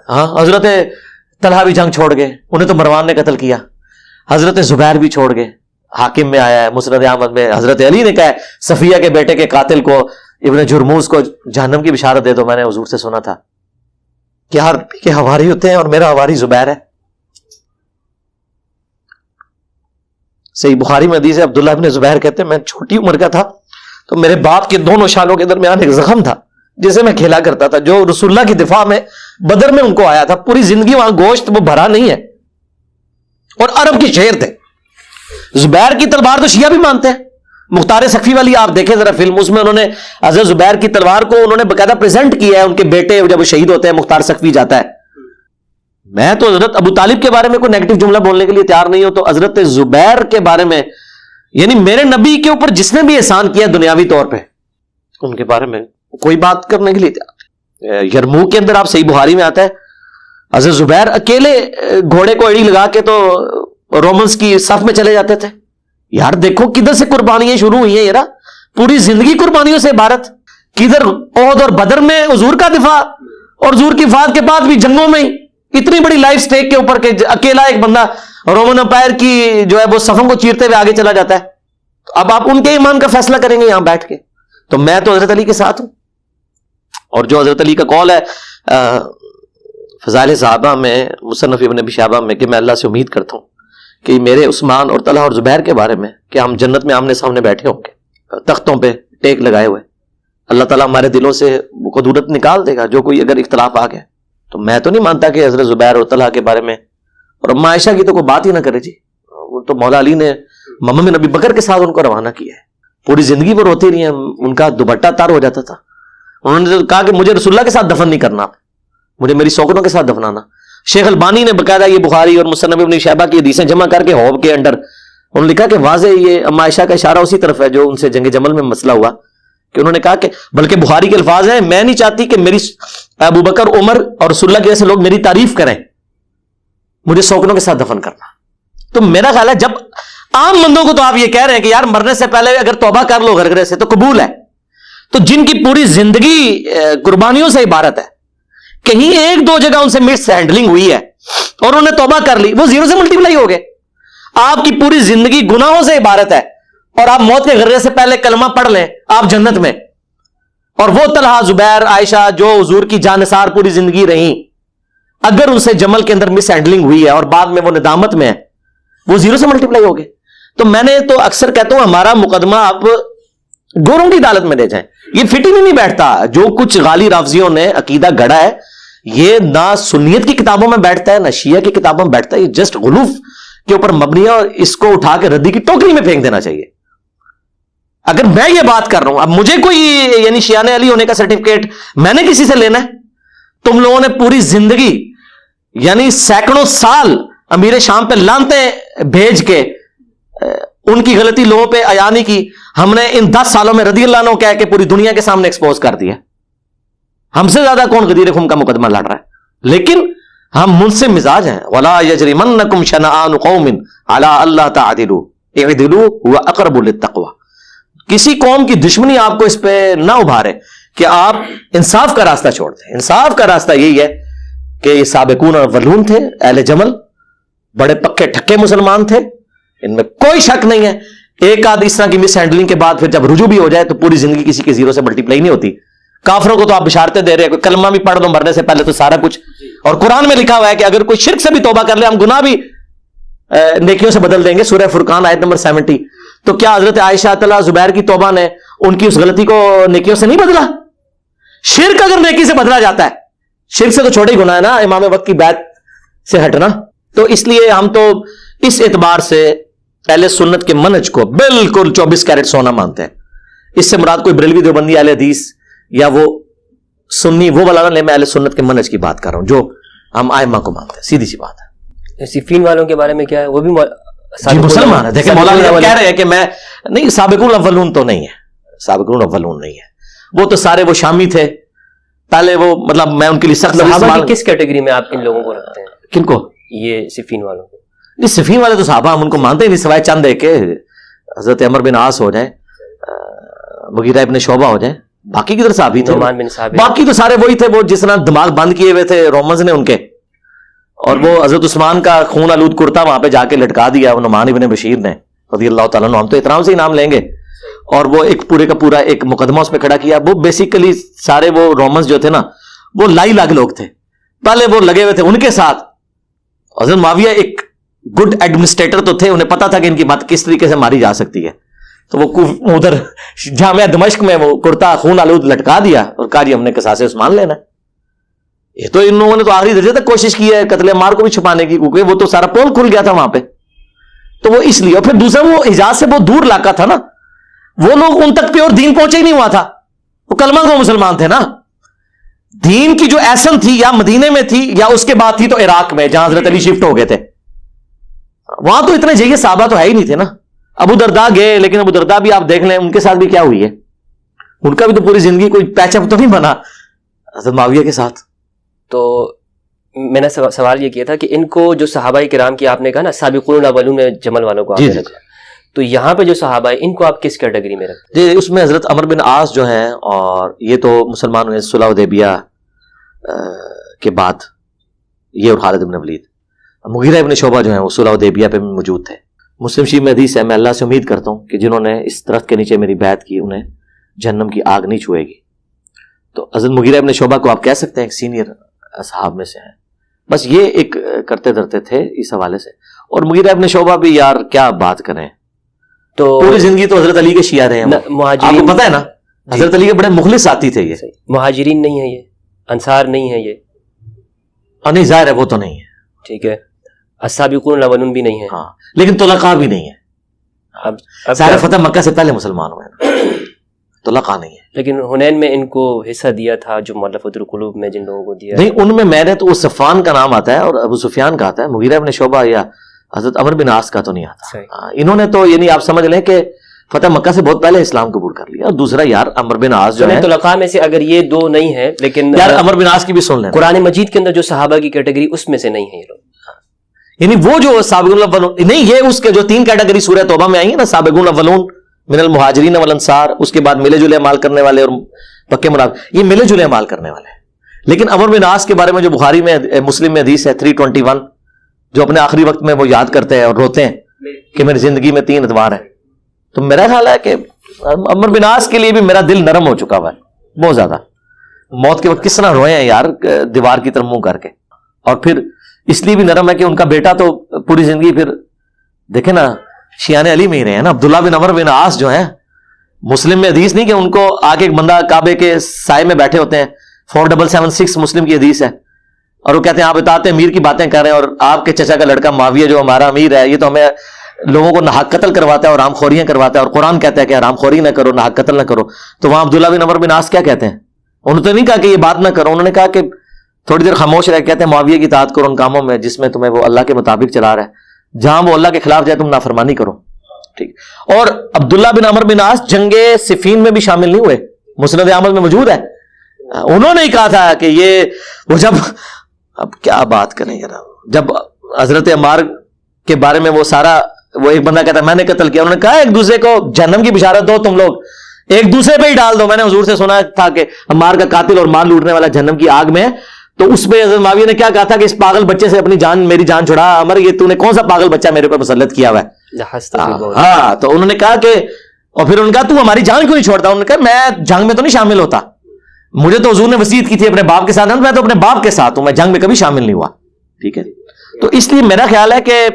ہاں حضرت طلحہ بھی جنگ چھوڑ گئے, انہیں تو مروان نے قتل کیا. حضرت زبیر بھی چھوڑ گئے, حاکم میں آیا ہے مسند احمد میں. حضرت علی نے کہا ہے صفیہ کے بیٹے کے قاتل کو ابن جرموز کو جہنم کی بشارت دے دو. میں نے حضور سے سنا تھا کہ ہر کے ہواری ہوتے ہیں اور میرا ہواری زبیر ہے. صحیح بخاری میں حدیث ہے, عبداللہ ابن زبیر کہتے ہیں میں چھوٹی عمر کا تھا تو میرے باپ کے دونوں شانوں کے درمیان ایک زخم تھا جسے میں کھیلا کرتا تھا, جو رسول اللہ کی دفاع میں بدر میں ان کو آیا تھا. پوری زندگی وہاں گوشت وہ بھرا نہیں ہے, اور عرب کے شعر تھے. زبیر کی تلوار تو شیعہ بھی مانتے ہیں. مختار سقفی والی آپ دیکھیں ذرا فلم, اس میں انہوں نے حضرت زبیر کی تلوار کو انہوں نے باقاعدہ پریزنٹ کیا ہے. ان کے بیٹے جب وہ شہید ہوتے ہیں مختار سقفی جاتا ہے. میں تو حضرت ابو طالب کے بارے میں کوئی نیگیٹو جملہ بولنے کے لیے تیار نہیں ہوں, تو حضرت زبیر کے بارے میں یعنی میرے نبی کے اوپر جس نے بھی احسان کیا دنیاوی طور پہ ان کے بارے میں کوئی بات کرنے کے لیے تیار. یرموک کے اندر آپ صحیح بخاری میں آتا ہے حضرت زبیر اکیلے گھوڑے کو ایڑی لگا کے تو رومنس کی صف میں چلے جاتے تھے. یار دیکھو کدھر سے قربانیاں شروع ہوئی ہیں, یار پوری زندگی قربانیوں سے عبارت. کدھر احد اور بدر میں حضور کا دفاع, اور حضور کی وفات کے بعد بھی جنگوں میں اتنی بڑی لائف سٹیک کے اوپر کہ اکیلا ایک بندہ رومن امپائر کی جو ہے وہ صفوں کو چیرتے ہوئے آگے چلا جاتا ہے. اب آپ ان کے ایمان کا فیصلہ کریں گے یہاں بیٹھ کے. تو میں تو حضرت علی کے ساتھ ہوں, اور جو حضرت علی کا قول ہے فضائل صحابہ میں مصنف ابن ابی شیبہ میں کہ میں اللہ سے امید کرتا ہوں کہ میرے عثمان اور طلحہ اور زبیر کے بارے میں کہ ہم جنت میں آمنے سامنے بیٹھے ہوں گے تختوں پہ ٹیک لگائے ہوئے. اللہ تعالیٰ ہمارے دلوں سے وہ قدورت نکال دے گا جو کوئی اگر اختلاف آ گیا. تو میں تو نہیں مانتا کہ حضرت زبیر اور طلحہ کے بارے میں اور اما عائشہ کی تو کوئی بات ہی نہ کرے جی. وہ تو مولا علی نے محمد بن ابی بکر کے ساتھ ان کو روانہ کیا ہے. پوری زندگی وہ روتی رہی ہیں, ان کا دوپٹہ تار ہو جاتا تھا. انہوں نے کہا کہ مجھے رسول اللہ کے ساتھ دفن نہیں کرنا, مجھے میری سوکنوں کے ساتھ دفنانا. شیخ البانی نے باقاعدہ یہ بخاری اور مصنف ابن شیبہ کی حدیثیں جمع کر کے ہوب کے انڈر انہوں نے لکھا کہ واضح یہ اما عائشہ کا اشارہ اسی طرف ہے جو ان سے جنگ جمل میں مسئلہ ہوا, کہ انہوں نے کہا کہ بلکہ بخاری کے الفاظ ہیں میں نہیں چاہتی کہ میری ابو بکر عمر اور رسول اللہ کے جیسے لوگ میری تعریف کریں, مجھے سوکنوں کے ساتھ دفن کرنا. تو میرا خیال ہے جب عام بندوں کو تو آپ یہ کہہ رہے ہیں کہ یار مرنے سے پہلے اگر توبہ کر لو غرغرے سے تو قبول ہے, تو جن کی پوری زندگی قربانیوں سے عبارت ہے, کہیں ایک دو جگہ ان سے مس ہینڈلنگ ہوئی ہے اور انہوں نے توبہ کر لی, وہ زیرو سے ملٹیپلائی ہو گئے. آپ کی پوری زندگی گناہوں سے عبارت ہے اور آپ موت کے غرغرے سے پہلے کلمہ پڑھ لیں آپ جنت میں. اور وہ طلحہ زبیر عائشہ جو حضور کی جانثار پوری زندگی رہیں, اگر ان سے جمل کے اندر مس ہینڈلنگ ہوئی ہے اور بعد میں وہ ندامت میں ہے, وہ زیرو سے ملٹیپلائی ہو گئے. تو میں نے تو اکثر کہتا ہوں ہمارا مقدمہ آپ گوروں کی عدالت میں لے جائیں, یہ فٹ ہی نہیں بیٹھتا. جو کچھ غالی رافضیوں نے عقیدہ گڑا ہے یہ نہ سنیت کی کتابوں میں بیٹھتا ہے نہ شیعہ کی کتابوں میں بیٹھتا ہے, یہ جسٹ غلوف کے اوپر مبنی ہے اور اس کو اٹھا کے ردی کی ٹوکری میں پھینک دینا چاہیے. اگر میں یہ بات کر رہا ہوں, اب مجھے کوئی یعنی شیعہ علی ہونے کا سرٹیفکیٹ میں نے کسی سے لینا ہے؟ تم لوگوں نے پوری زندگی یعنی سینکڑوں سال امیر شام پہ لانتے بھیج کے ان کی غلطی لوگوں پہ عیا نہیں کی. ہم نے ان 10 سالوں میں رضی اللہ عنہ کہہ کے پوری دنیا کے سامنے ایکسپوز کر دیا. ہم سے زیادہ کون غدیر خم کا مقدمہ لڑ رہا ہے؟ لیکن ہم منصف مزاج ہیں. وَلَا يَجْرِمَنَّكُمْ شَنَآنُ قَوْمٍ عَلَىٰ أَلَّا تَعْدِلُوا اعْدِلُوا هُوَ أَقْرَبُ لِلتَّقْوَىٰ. کسی قوم کی دشمنی آپ کو اس پہ نہ ابھارے کہ آپ انصاف کا راستہ چھوڑ دیں. انصاف کا راستہ یہی ہے کہ یہ سابقون الاولون تھے, اہل جمل, بڑے پکے ٹھکے مسلمان تھے, ان میں کوئی شک نہیں ہے. ایک آدھ اس طرح کی مس ہینڈلنگ کے بعد پھر جب رجوع بھی ہو جائے تو پوری زندگی کسی کے زیرو سے ملٹیپلائی نہیں ہوتی. کافروں کو تو آپ بشارتیں دے رہے ہیں, کوئی کلمہ بھی پڑھ دو مرنے سے پہلے تو سارا کچھ. اور قرآن میں لکھا ہوا ہے کہ اگر کوئی شرک سے بھی توبہ کر لے ہم گناہ بھی نیکیوں سے بدل دیں گے. سورہ فرقان آیت نمبر 70. تو کیا حضرت عائشہ طلحہ زبیر کی توبہ نے ان کی اس غلطی کو نیکیوں سے نہیں بدلا؟ شرک اگر نیکی سے بدلا جاتا ہے, شرک سے تو چھوٹے ہی گناہ ہے نا امام وقت کی بیعت سے ہٹنا. تو اس لیے ہم تو اس اعتبار سے اہل سنت کے منہج کو بالکل 24 کیرٹ سونا مانتے ہیں. اس سے مراد کوئی بریلوی دیوبندی اہل حدیث یا وہ سنی وہ والا نہیں, میں اہل سنت کے منہج کی بات کر رہا ہوں جو ہم ائمہ کو مانتے ہیں. سیدھی سی بات ہے. صفین والوں کے بارے میں کیا ہے؟ وہ بھی جی مسلمان ہے. دیکھیں مولانا کہہ رہے ہیں کہ میں نہیں, سابقون الاولون تو نہیں ہے, سابقون الاولون نہیں ہے. وہ تو سارے وہ شامی تھے پہلے, وہ مطلب میں ان کے لیے سخت صحابہ کی کس کیٹیگری میں آپ ان لوگوں کو رکھتے ہیں؟ کن کو؟ یہ صفین والوں کو. نہیں صفین والے تو صحابہ ہم ان کو مانتے ہی نہیں سوائے چند ہے کہ حضرت عمر بن عاص ہو جائیں, مغیرہ ابن شعبہ ہو جائیں, باقی کدھر صحابی تھے؟ نعمان بن ثابت، باقی تو سارے وہی تھے وہ جس طرح دماغ بند کیے ہوئے تھے رومنز نے ان کے، اور وہ حضرت عثمان کا خون آلود کرتا وہاں پہ جا کے لٹکا دیا وہ نعمان ابن بشیر نے رضی اللہ تعالیٰ عنہ. ہم تو احترام سے ہی نام لیں گے. اور وہ ایک پورے کا پورا ایک مقدمہ اس پہ کھڑا کیا. وہ بیسیکلی سارے وہ رومنز جو تھے نا وہ لائی لاگ لوگ تھے، پہلے وہ لگے ہوئے تھے ان کے ساتھ. حضرت معاویہ ایک گڈ ایڈمنسٹریٹر تو تھے، انہیں پتا تھا کہ ان کی بات کس طریقے سے ماری جا سکتی ہے، تو وہ ادھر جامعہ دمشق میں وہ کرتا خون آلود لٹکا دیا اور کہا جی ہم نے قصاص عثمان لینا. یہ تو ان لوگوں نے تو آخری درجے تک کوشش کی ہے قتل عمار کو بھی چھپانے کی، کیونکہ وہ تو سارا پول کھل گیا تھا وہاں پہ. تو وہ اس لیے، اور پھر دوسرا وہ حجاز سے بہت دور علاقہ تھا نا، وہ لوگ ان تک پیور دین پہنچے ہی نہیں ہوا تھا. وہ کلمہ کو مسلمان تھے نا. دین کی جو ایسن تھی یا مدینے میں تھی یا اس کے بعد تھی تو عراق میں جہاں حضرت علی شفٹ ہو گئے تھے. وہاں تو اتنے جگہ صحابہ تو ہے ہی نہیں تھے نا. ابو درداء گئے، لیکن ابو درداء بھی آپ دیکھ لیں ان کے ساتھ بھی کیا ہوئی ہے، ان کا بھی تو پوری زندگی کوئی پیچ اپ تو نہیں بنا حضرت معاویہ کے ساتھ. تو میں نے سوال یہ کیا تھا کہ ان کو جو صحابہ کرام کی آپ نے کہا نا سابقون الاولون جمل والوں کو آپ نے رکھا، تو یہاں پہ جو صحابہ ہیں ان کو آپ کس کیٹیگری میں رکھتے ہیں؟ جی اس میں حضرت عمر بن عاص جو ہیں، اور یہ تو مسلمان ہوئے صلح حدیبیہ کے بعد، یہ اور خالد بن ولید. مغیرہ ابن شعبہ جو ہیں وہ صلح حدیبیہ پہ موجود تھے. مسلم شریف میں حدیث ہے، میں اللہ سے امید کرتا ہوں کہ جنہوں نے اس درخت کے نیچے میری بیعت کی انہیں جہنم کی آگ نہیں چھوئے گی. تو حضرت مغیرہ ابن شعبہ کو آپ کہہ سکتے ہیں ایک سینئر اصحاب میں سے ہیں. بس یہ ایک کرتے دھرتے تھے اس حوالے سے. اور مغیرہ ابن شعبہ بھی یار کیا بات کریں، تو پوری زندگی تو حضرت علی کے شیعہ رہے ہیں. آپ کو پتہ ہے نا حضرت علی کے بڑے مخلص ساتھی تھے. یہ مہاجرین نہیں ہے، یہ انصار نہیں ہے، یہ نہیں ظاہر ہے وہ تو نہیں ہے، ٹھیک ہے. السابقون الاولون بھی نہیں ہے، ہاں لیکن طلقاء بھی نہیں ہے. اب ظاہر فتح مکہ سے پہلے مسلمان ہوئے، طلقاء نہیں ہے. لیکن حنین میں ان کو حصہ دیا تھا جو مؤلفۃ القلوب میں جن لوگوں کو دیا. نہیں ان میں نے تو وہ صفان کا نام آتا ہے اور ابو سفیان کا آتا ہے، مغیرہ ابن شعبہ یا حضرت عمر بن عاص کا تو نہیں آتا. انہوں نے تو یعنی آپ سمجھ لیں کہ فتح مکہ سے بہت پہلے اسلام قبول کر لیا. اور دوسرا یار عمر بن عاص جو ہے طلقاء میں سے اگر یہ دو نہیں ہے، لیکن یار عمر بن عاص کی بھی سن لیں، قرآن مجید کے اندر جو صحابہ کی کیٹیگری اس میں سے نہیں ہے یہ لوگ. یعنی وہ جو سابقون الاولون نہیں، یہ اس کے جو 3 کیٹیگری سورہ توبہ میں آئی ہیں نا، سابقون الاولون من المہاجرین والانصار، اس کے بعد ملے جلے اعمال کرنے والے اور پکے منافق، یہ ملے جلے اعمال کرنے والے ہیں. لیکن عمر بن عاص کے بارے میں جو بخاری میں مسلم میں حدیث ہے 321، جو اپنے آخری وقت میں وہ یاد کرتے ہیں اور روتے ہیں کہ میری زندگی میں 3 اتوار ہیں. تو میرا خیال ہے کہ عمر بن عاص کے لیے بھی میرا دل نرم ہو چکا ہوا ہے بہت زیادہ. موت کے وقت کس طرح روئے ہیں یار دیوار کی طرف منہ کر کے. اور پھر اس لیے بھی نرم ہے کہ ان کا بیٹا تو پوری زندگی پھر دیکھیں نا شیعان علی میں ہی رہے ہیں نا. عبداللہ بن عمر بن عاص جو ہیں مسلم میں حدیث نہیں کہ ان کو آگے ایک بندہ کعبے کے سائے میں بیٹھے ہوتے ہیں، 4776 مسلم کی حدیث ہے، اور وہ کہتے ہیں آپ اطاعت امیر کی باتیں کر رہے ہیں اور آپ کے چچا کا لڑکا معاویہ جو ہمارا امیر ہے یہ تو ہمیں لوگوں کو ناحق قتل کرواتا ہے اور حرام خوریاں کرواتا ہے، اور قرآن کہتا ہے کہ حرام خوری نہ کرو، ناحق قتل نہ کرو. تو وہاں عبداللہ بن عمر بن عاص کیا کہتے ہیں؟ انہوں نے تو نہیں کہا کہ یہ بات نہ کرو، انہوں نے کہا کہ تھوڑی دیر خاموش رہ، کہتے ہیں معاویہ کی اطاعت کرو ان کاموں میں جس میں تمہیں وہ اللہ کے مطابق چلا رہا ہے، جہاں وہ اللہ کے خلاف جائے تم نافرمانی کرو. ٹھیک. اور عبداللہ بن عمر بن عاص جنگ صفین میں بھی شامل نہیں ہوئے، مسند احمد میں موجود ہے. انہوں نے ہی کہا تھا کہ یہ وہ جب اب کیا بات کریں یار، جب حضرت عمار کے بارے میں وہ سارا وہ ایک بندہ کہتا ہے میں نے قتل کیا، انہوں نے کہا ایک دوسرے کو جہنم کی بشارت دو، تم لوگ ایک دوسرے پہ ہی ڈال دو. میں نے حضور سے سنا تھا کہ عمار کا قاتل اور مال لوٹنے والا جہنم کی آگ میں ہے. تو اس پہ حضرت معاویہ نے کیا کہا تھا کہ اس پاگل بچے سے اپنی جان میری جان چھڑا عمر، یہ تو نے کون سا پاگل بچہ میرے پر مسلط کیا ہوا ہے. ہاں تو انہوں نے کہا کہ اور پھر انہوں نے کہا تو ہماری جان کیوں نہیں چھوڑتا؟ انہوں نے کہا میں جنگ میں تو نہیں شامل ہوتا، مجھے تو حضور نے وصیت کی تھی اپنے باپ کے ساتھ، میں تو اپنے باپ کے ساتھ ہوں، میں جنگ میں کبھی شامل نہیں ہوا. ٹھیک ہے. تو اس لیے میرا خیال ہے کہ